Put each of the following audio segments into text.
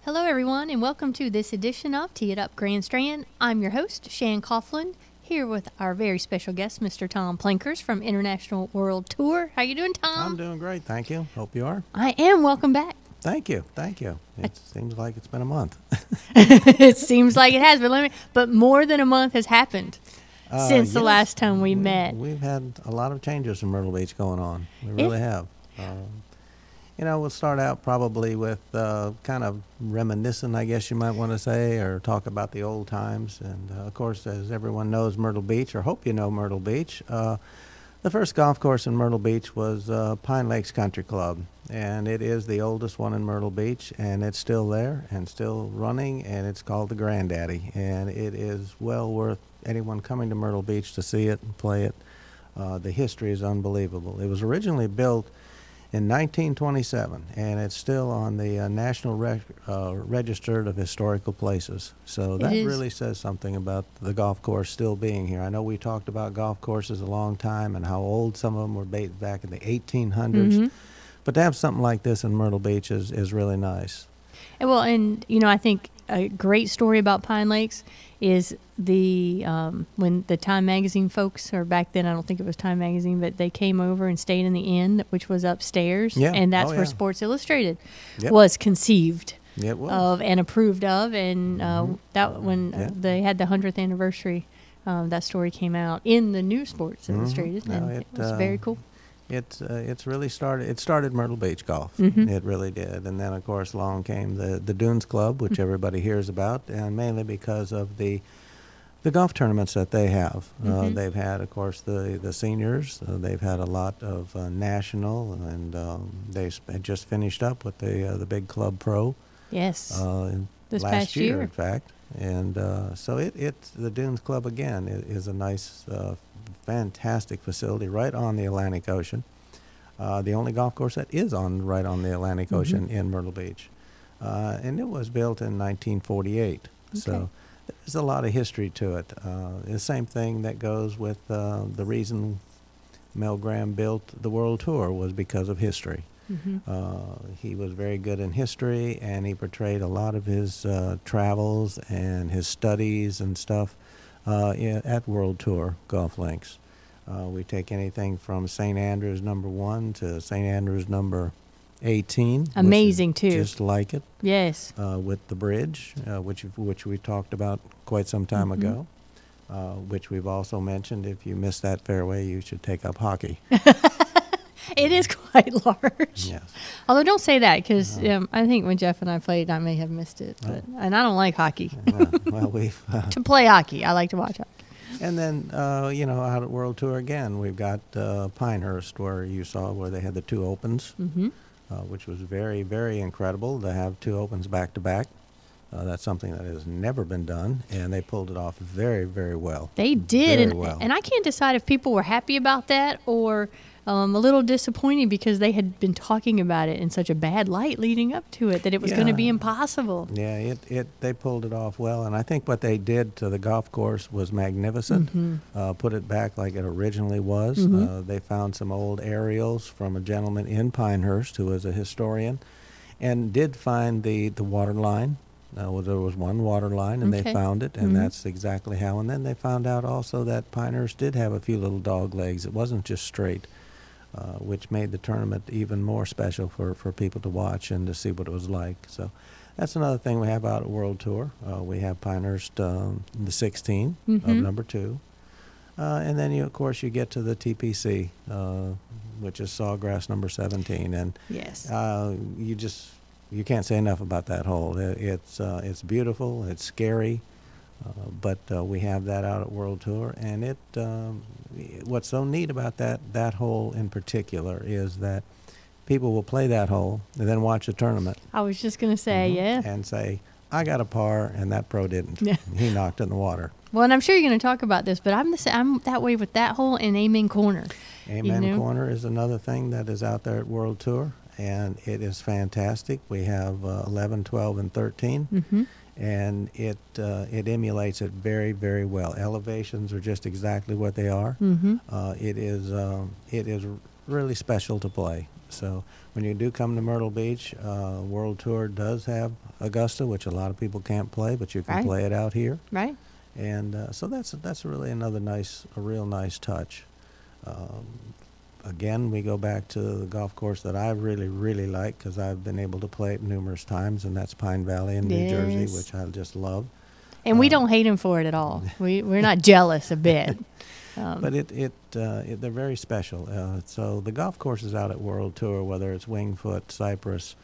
Hello, everyone, and welcome to this edition of Tee It Up Grand Strand. I'm your host, Shan Coughlin, here with our very special guest, Mr. Tom Plankers from International World Tour. How you doing, Tom? I'm doing great, thank you. Hope you are. I am. Welcome back. Thank you. It seems like it's been a month. It seems like it has, but more than a month has happened since the last time we met. We've had a lot of changes in Myrtle Beach going on. We really have. We'll start out probably with kind of reminiscing, I guess you might want to say, or talk about the old times. And, of course, as everyone knows Myrtle Beach, or hope you know Myrtle Beach, the first golf course in Myrtle Beach was Pine Lakes Country Club. And it is the oldest one in Myrtle Beach, and it's still there and still running, and it's called the Granddaddy. And it is well worth anyone coming to Myrtle Beach to see it and play it. The history is unbelievable. It was originally built in 1927, and it's still on the National Register of Historical Places. So that really says something about the golf course still being here. I know we talked about golf courses a long time and how old some of them were back in the 1800s. But to have something like this in Myrtle Beach is really nice. Well, and, I think a great story about Pine Lakes is when the Time Magazine folks, or back then I don't think it was Time Magazine, but they came over and stayed in the inn, which was upstairs. Yeah. And that's where Sports Illustrated was conceived of and approved of. And when they had the 100th anniversary, that story came out in the new Sports Illustrated. And it was very cool. It's really started. It started Myrtle Beach golf. It really did, and then of course along came the Dunes Club, which everybody hears about, and mainly because of the golf tournaments that they have. They've had, of course, the seniors. They've had a lot of national, and they just finished up with the big Club Pro. Yes. This last past year, in fact, and so it's the Dunes Club again. It is a nice. Fantastic facility right on the Atlantic Ocean. The only golf course that is right on the Atlantic Ocean in Myrtle Beach. And it was built in 1948. So there's a lot of history to it. The same thing that goes with the reason Mel Graham built the World Tour was because of history. He was very good in history, and he portrayed a lot of his travels and his studies and stuff at World Tour golf links. We take anything from St. Andrews number 1 to St. Andrews number 18. Amazing too. Just like it. Yes. With the bridge, which we talked about quite some time ago, which we've also mentioned. If you miss that fairway, you should take up hockey. It is quite large. Yes. Although don't say that, because I think when Jeff and I played, I may have missed it. And I don't like hockey. Well, we've to play hockey, I like to watch hockey. And then, out at World Tour again, we've got Pinehurst, where they had the 2 opens, which was very, very incredible to have 2 opens back to back. That's something that has never been done, and they pulled it off very, very well. They did, very well. And I can't decide if people were happy about that or a little disappointed, because they had been talking about it in such a bad light leading up to it that it was going to be impossible. Yeah, they pulled it off well, and I think what they did to the golf course was magnificent. Put it back like it originally was. They found some old aerials from a gentleman in Pinehurst who was a historian, and did find the water line. There was one water line, and they found it, and that's exactly how. And then they found out also that Pinehurst did have a few little dog legs. It wasn't just straight, which made the tournament even more special for people to watch and to see what it was like. So that's another thing we have out at World Tour. We have Pinehurst, the 16 of number 2. And then, of course, you get to the TPC, which is Sawgrass number 17. And yes. You can't say enough about that hole. It's beautiful. It's scary, but we have that out at World Tour. And what's so neat about that hole in particular is that people will play that hole and then watch the tournament. I was just going to say, and say, I got a par, and that pro didn't. He knocked it in the water. Well, and I'm sure you're going to talk about this, but I'm that way with that hole and Amen Corner. Amen Corner is another thing that is out there at World Tour. And it is fantastic. We have 11, 12, and 13, and it emulates it very, very well. Elevations are just exactly what they are. It is really special to play. So when you do come to Myrtle Beach, World Tour does have Augusta, which a lot of people can't play, but you can play it out here. Right. And so that's really another a real nice touch. Again, we go back to the golf course that I really, really like because I've been able to play it numerous times, and that's Pine Valley in New Jersey, which I just love. And we don't hate them for it at all. We're not jealous a bit. But they're very special. So the golf courses out at World Tour, whether it's Wingfoot, Cypress,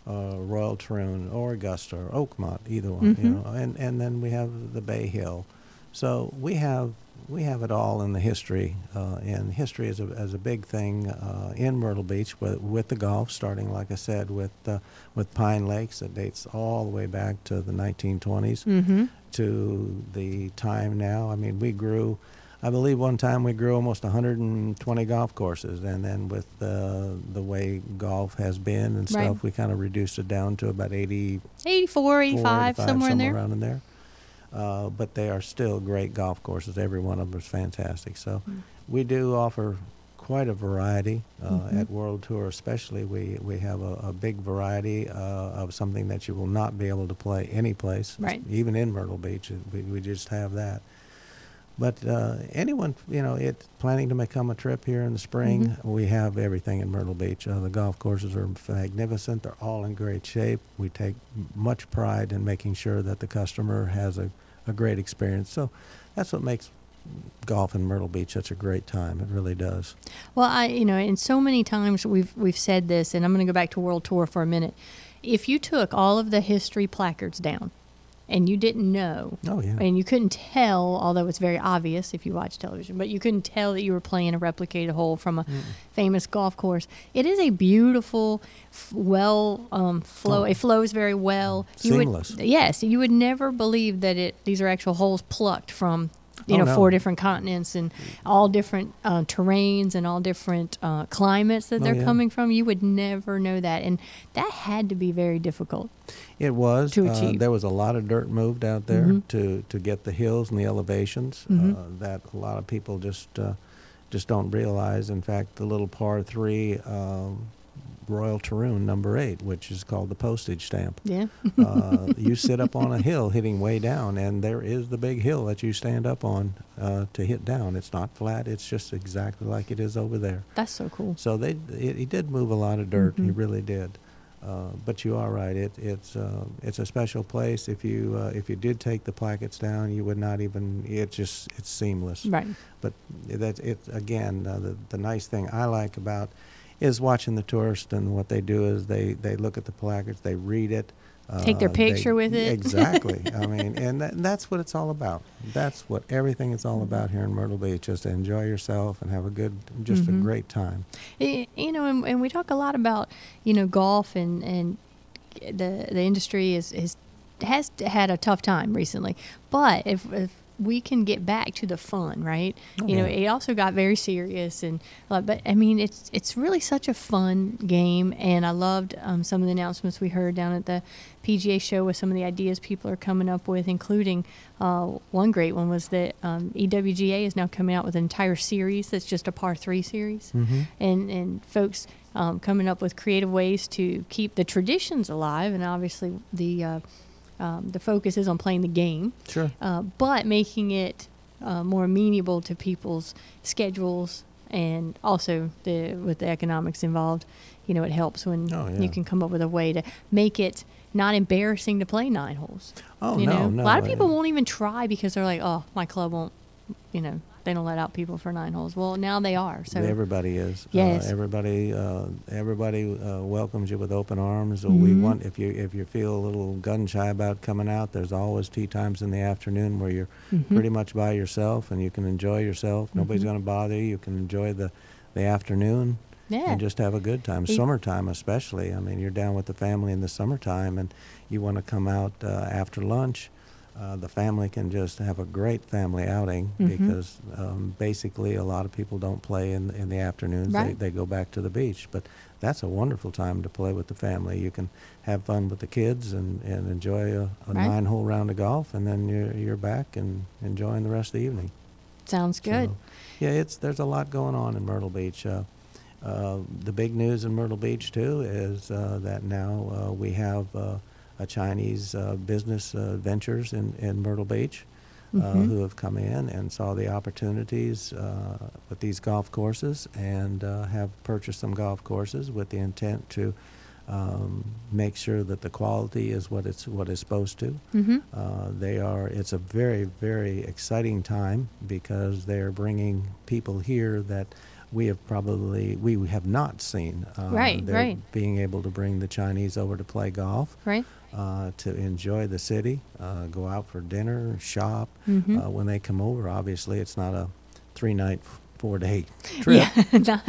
Royal Troon, or Augusta, or Oakmont, either one, you know, and then we have the Bay Hill. So we have it all in the history, and history is a big thing in Myrtle Beach with the golf, starting, like I said, with Pine Lakes. That dates all the way back to the 1920s to the time now. I mean, I believe one time we grew almost 120 golf courses, and then with the way golf has been and stuff, we kind of reduced it down to about 84, 85, somewhere in there. Around in there. But they are still great golf courses. Every one of them is fantastic. So we do offer quite a variety at World Tour especially. We have a big variety of something that you will not be able to play any place, even in Myrtle Beach. We just have that. But anyone, you know, planning to become a trip here in the spring, we have everything in Myrtle Beach. The golf courses are magnificent. They're all in great shape. We take much pride in making sure that the customer has a great experience. So that's what makes golf in Myrtle Beach such a great time. It really does. Well, and so many times we've said this, and I'm going to go back to World Tour for a minute. If you took all of the history placards down, and you didn't know, and you couldn't tell, although it's very obvious if you watch television, but you couldn't tell that you were playing a replicated hole from a famous golf course. It is a beautiful, flow. It flows very well. Seamless. You would never believe that these are actual holes plucked from 4 different continents and all different terrains and all different climates that they're coming from. You would never know that. And that had to be very difficult. It was. To achieve. There was a lot of dirt moved out there to get the hills and the elevations that a lot of people just don't realize. In fact, the little par 3 Royal Troon number 8, which is called the postage stamp. Yeah. You sit up on a hill hitting way down, and there is the big hill that you stand up on to hit down. It's not flat. It's just exactly like it is over there. That's so cool. So he did move a lot of dirt. He really did. But you are right. It's a special place. If you did take the plackets down, you would not even. It's seamless. Right. But again, the nice thing I like about is watching the tourists, and what they do is they look at the placards, they read it. Take their picture with it. Exactly. I mean, and that's what it's all about. That's what everything is all about here in Myrtle Beach, just to enjoy yourself and have a great time. And we talk a lot about, golf and the industry has had a tough time recently. But if we can get back to the fun, right? It also got very serious, but I mean, it's really such a fun game, and I loved some of the announcements we heard down at the PGA show with some of the ideas people are coming up with, including one great one was that EWGA is now coming out with an entire series that's just a par 3 series, and folks coming up with creative ways to keep the traditions alive, and obviously the focus is on playing the game, but making it more amenable to people's schedules, and also with the economics involved. It helps when you can come up with a way to make it not embarrassing to play 9 holes. No. A lot of people won't even try because they're like, oh, my club won't, they don't let out people for 9 holes. Well, now they are. So everybody is. Yes. Everybody welcomes you with open arms. We want if you feel a little gun shy about coming out, there's always tee times in the afternoon where you're pretty much by yourself and you can enjoy yourself. Nobody's going to bother you. You can enjoy the afternoon. Yeah. And just have a good time. Summertime especially. I mean, you're down with the family in the summertime and you want to come out after lunch. The family can just have a great family outing because basically a lot of people don't play in the afternoons. Right. They go back to the beach. But that's a wonderful time to play with the family. You can have fun with the kids and enjoy a 9-hole round of golf, and then you're back and enjoying the rest of the evening. Sounds good. So, there's a lot going on in Myrtle Beach. The big news in Myrtle Beach too is that now we have a Chinese business ventures in Myrtle Beach. Who have come in and saw the opportunities with these golf courses and have purchased some golf courses with the intent to make sure that the quality is what it's supposed to. It's a very, very exciting time because they're bringing people here that we have not seen. They're being able to bring the Chinese over to play golf. To enjoy the city, go out for dinner, shop. When they come over, obviously it's not a 3-night, 4-day trip.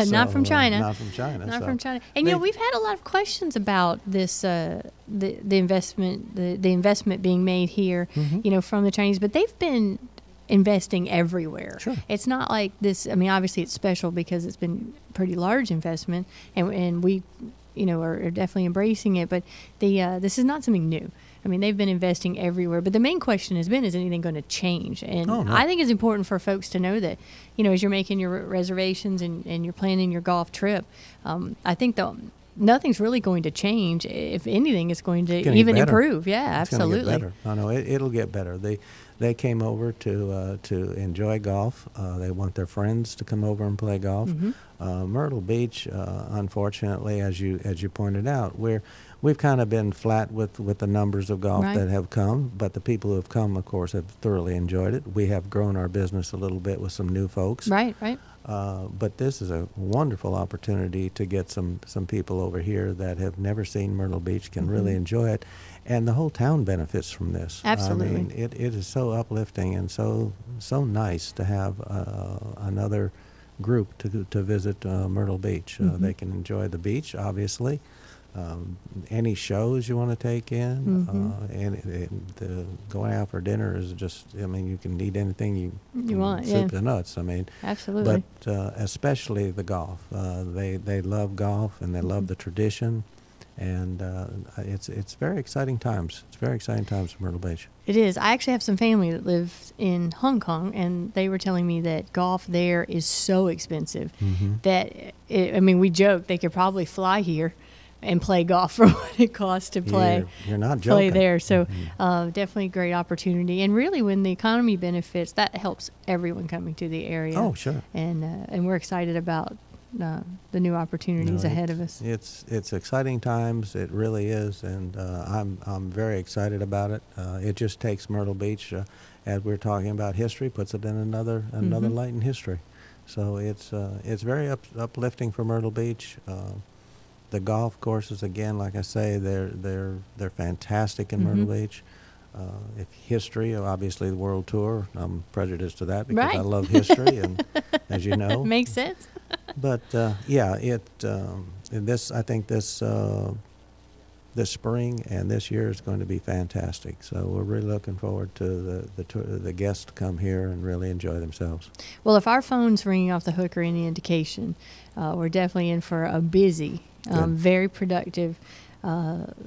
Not from China. Not from China. Not from China. And we've had a lot of questions about this, the investment, the investment being made here, from the Chinese, but they've been investing everywhere. Sure. It's not like this. I mean, obviously it's special because it's been pretty large investment, and we are definitely embracing it, but this is not something new. I mean, they've been investing everywhere, but the main question has been, is anything going to change? And I think it's important for folks to know that, as you're making your reservations and you're planning your golf trip, I think nothing's really going to change. If anything, it's going to even improve. Yeah, it's absolutely. Get better. I know it'll get better. They came over to enjoy golf. They want their friends to come over and play golf. Myrtle Beach, unfortunately, as you pointed out, we've kind of been flat with the numbers of golf that have come, but the people who have come, of course, have thoroughly enjoyed it. We have grown our business a little bit with some new folks. Right. But this is a wonderful opportunity to get some people over here that have never seen Myrtle Beach, can really enjoy it. And the whole town benefits from this. Absolutely. I mean, it is so uplifting and so nice to have another group to visit Myrtle Beach. They can enjoy the beach, obviously. Any shows you want to take in, and going out for dinner is just, I mean, you can eat anything you want, soup to nuts. I mean, absolutely. But especially the golf. They love golf and they love the tradition. And it's very exciting times. It's very exciting times in Myrtle Beach. It is. I actually have some family that lives in Hong Kong, and they were telling me that golf there is so expensive that, we joke they could probably fly here and play golf for what it costs to play. You're not joking. Play there. So definitely a great opportunity. And really, when the economy benefits, that helps everyone coming to the area. Oh, sure. And we're excited about the new opportunities ahead of us. It's exciting times. It really is, and I'm very excited about it. It just takes Myrtle Beach, as we're talking about history, puts it in another light in history. So it's very uplifting for Myrtle Beach. The golf courses, again, like I say, they're fantastic in Myrtle Beach. If history, obviously the World Tour, I'm prejudiced to that because I love history, and as you know, makes sense. But I think this spring and this year is going to be fantastic. So we're really looking forward to the guests to come here and really enjoy themselves. Well, if our phone's ringing off the hook or any indication, we're definitely in for a busy, very productive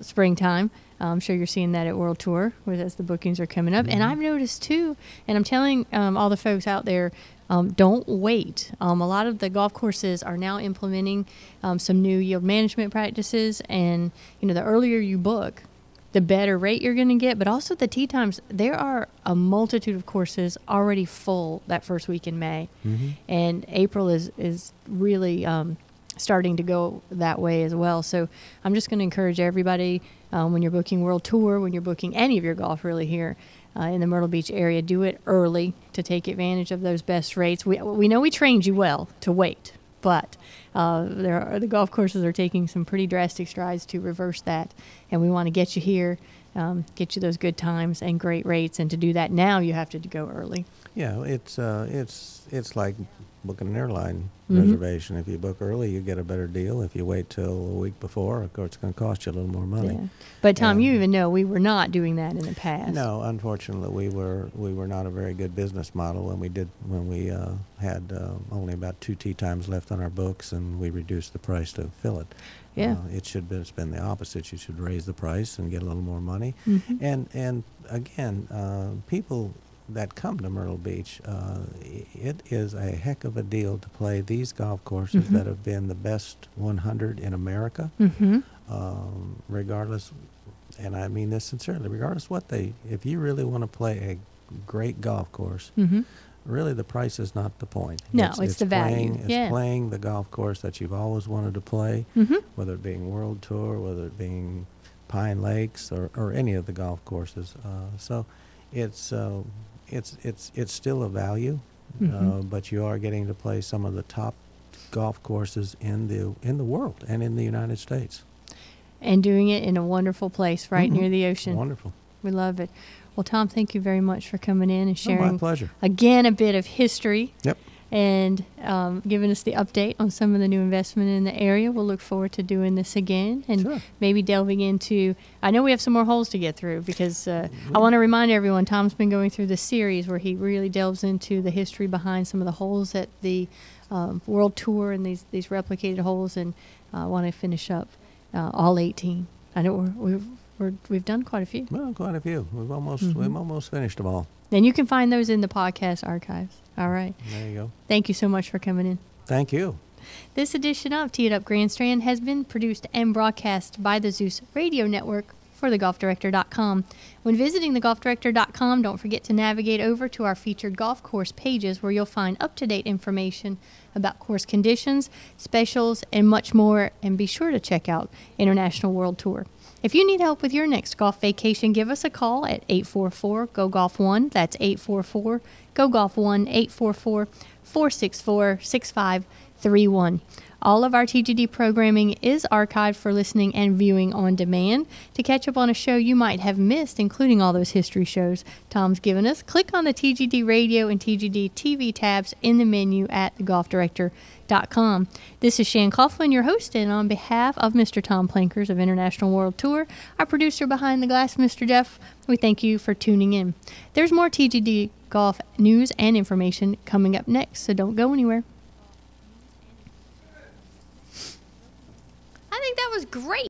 springtime. I'm sure you're seeing that at World Tour as the bookings are coming up. And I've noticed too, and I'm telling all the folks out there, don't wait. A lot of the golf courses are now implementing some new yield management practices, and the earlier you book, the better rate you're going to get. But also the tee times, there are a multitude of courses already full that first week in May, and April is really starting to go that way as well. So I'm just going to encourage everybody, when you're booking World Tour, when you're booking any of your golf really here in the Myrtle Beach area, do it early to take advantage of those best rates. We know we trained you well to wait, but the golf courses are taking some pretty drastic strides to reverse that, and we want to get you here, get you those good times and great rates. And to do that now, you have to go early. Yeah, it's like booking an airline reservation. If you book early, you get a better deal. If you wait till a week before, of course, it's going to cost you a little more money. Yeah. But Tom, you even know we were not doing that in the past. No, unfortunately, we were not a very good business model when we had only about 2 tee times left on our books, and we reduced the price to fill it. Yeah, it's been the opposite. You should raise the price and get a little more money. And again, people that come to Myrtle Beach, it is a heck of a deal to play these golf courses that have been the best 100 in America, regardless, and I mean this sincerely, regardless if you really want to play a great golf course, really the price is not the point. No, it's the value. It's playing the golf course that you've always wanted to play, whether it being World Tour, whether it being Pine Lakes, or any of the golf courses. So it's still a value, but you are getting to play some of the top golf courses in the world and in the United States. And doing it in a wonderful place right near the ocean. Wonderful. We love it. Well, Tom, thank you very much for coming in and sharing, my pleasure, again, a bit of history. Yep. And giving us the update on some of the new investment in the area. We'll look forward to doing this again and maybe delving into, I know we have some more holes to get through because I want to remind everyone, Tom's been going through this series where he really delves into the history behind some of the holes at the World Tour and these replicated holes, and I want to finish up all 18. I know we've done quite a few. Well, quite a few. We've almost finished them all. And you can find those in the podcast archives. All right. There you go. Thank you so much for coming in. Thank you. This edition of Tee It Up Grand Strand has been produced and broadcast by the Zeus Radio Network for thegolfdirector.com. When visiting thegolfdirector.com, don't forget to navigate over to our featured golf course pages where you'll find up-to-date information about course conditions, specials, and much more. And be sure to check out International World Tour. If you need help with your next golf vacation, give us a call at 844-GO-GOLF-1. That's 844-GO-GOLF-1, 844-464-6531. All of our TGD programming is archived for listening and viewing on demand. To catch up on a show you might have missed, including all those history shows Tom's given us, click on the TGD Radio and TGD TV tabs in the menu at thegolfdirector.com. This is Shan Coughlin, your host, and on behalf of Mr. Tom Plankers of International World Tour, our producer behind the glass, Mr. Jeff, we thank you for tuning in. There's more TGD golf news and information coming up next, so don't go anywhere. I think that was great.